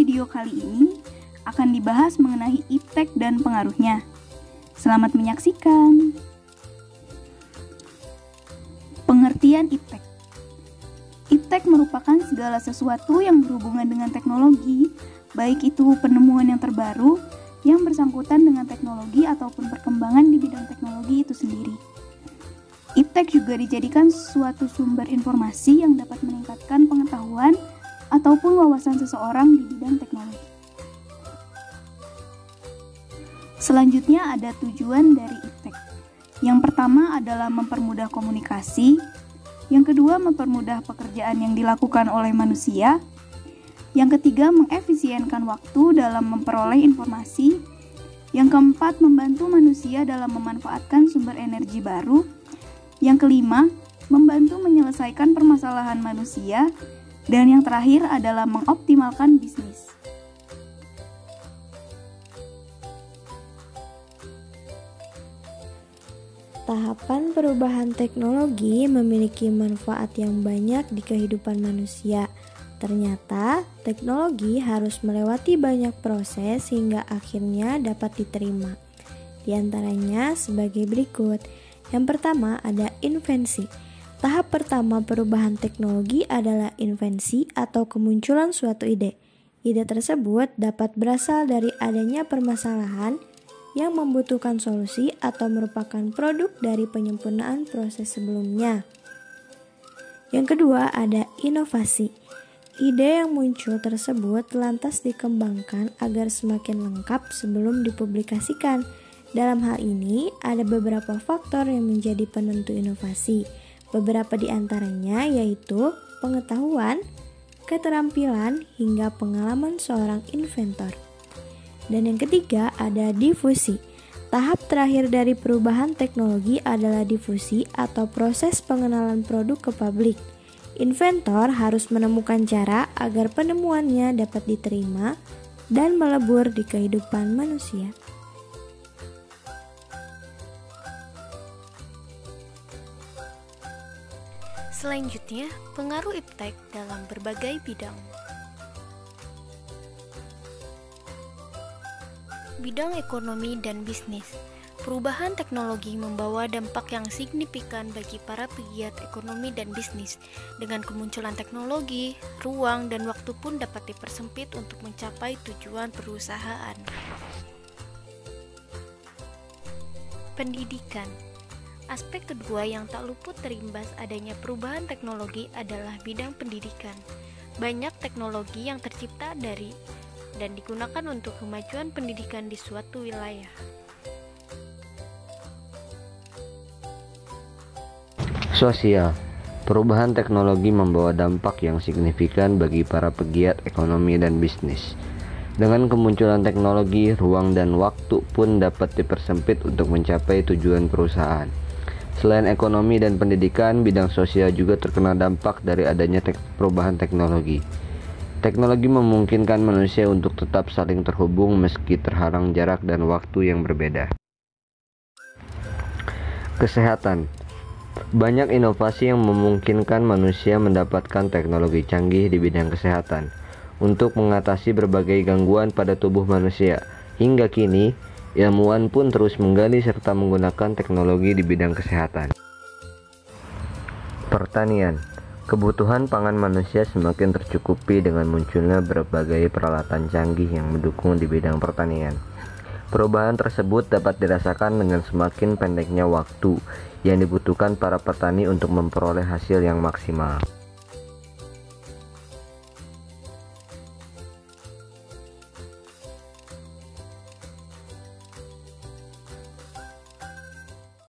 video kali ini akan dibahas mengenai iptek dan pengaruhnya. Selamat menyaksikan. Pengertian iptek. Iptek merupakan segala sesuatu yang berhubungan dengan teknologi, baik itu penemuan yang terbaru yang bersangkutan dengan teknologi ataupun perkembangan di bidang teknologi itu sendiri. Iptek juga dijadikan suatu sumber informasi yang dapat meningkatkan pengetahuan ataupun wawasan seseorang di bidang teknologi. Selanjutnya ada tujuan dari iptek. Yang pertama adalah mempermudah komunikasi, yang kedua mempermudah pekerjaan yang dilakukan oleh manusia, yang ketiga mengefisienkan waktu dalam memperoleh informasi, yang keempat membantu manusia dalam memanfaatkan sumber energi baru, yang kelima, membantu menyelesaikan permasalahan manusia, dan yang terakhir adalah mengoptimalkan bisnis. Tahapan perubahan teknologi memiliki manfaat yang banyak di kehidupan manusia. Ternyata, teknologi harus melewati banyak proses hingga akhirnya dapat diterima. Di antaranya sebagai berikut. Yang pertama ada invensi. Tahap pertama perubahan teknologi adalah invensi atau kemunculan suatu ide. Ide tersebut dapat berasal dari adanya permasalahan yang membutuhkan solusi atau merupakan produk dari penyempurnaan proses sebelumnya. Yang kedua ada inovasi. Ide yang muncul tersebut lantas dikembangkan agar semakin lengkap sebelum dipublikasikan. Dalam hal ini, ada beberapa faktor yang menjadi penentu inovasi. Beberapa di antaranya yaitu pengetahuan, keterampilan, hingga pengalaman seorang inventor. Dan yang ketiga ada difusi. Tahap terakhir dari perubahan teknologi adalah difusi atau proses pengenalan produk ke publik. Inventor harus menemukan cara agar penemuannya dapat diterima dan melebur di kehidupan manusia. Selanjutnya, pengaruh iptek dalam berbagai bidang. Bidang ekonomi dan bisnis. Perubahan teknologi membawa dampak yang signifikan bagi para pegiat ekonomi dan bisnis. Dengan kemunculan teknologi, ruang dan waktu pun dapat dipersempit untuk mencapai tujuan perusahaan. Pendidikan. Aspek kedua yang tak luput terimbas adanya perubahan teknologi adalah bidang pendidikan. Banyak teknologi yang tercipta dari dan digunakan untuk kemajuan pendidikan di suatu wilayah. Sosial. Perubahan teknologi membawa dampak yang signifikan bagi para pegiat ekonomi dan bisnis. Dengan kemunculan teknologi, ruang dan waktu pun dapat dipersempit untuk mencapai tujuan perusahaan. Selain ekonomi dan pendidikan, bidang sosial juga terkena dampak dari adanya perubahan teknologi. Teknologi memungkinkan manusia untuk tetap saling terhubung meski terhalang jarak dan waktu yang berbeda. Kesehatan. Banyak inovasi yang memungkinkan manusia mendapatkan teknologi canggih di bidang kesehatan untuk mengatasi berbagai gangguan pada tubuh manusia. Hingga kini, ilmuwan pun terus menggali serta menggunakan teknologi di bidang kesehatan. Pertanian. Kebutuhan pangan manusia semakin tercukupi dengan munculnya berbagai peralatan canggih yang mendukung di bidang pertanian. Perubahan tersebut dapat dirasakan dengan semakin pendeknya waktu yang dibutuhkan para petani untuk memperoleh hasil yang maksimal.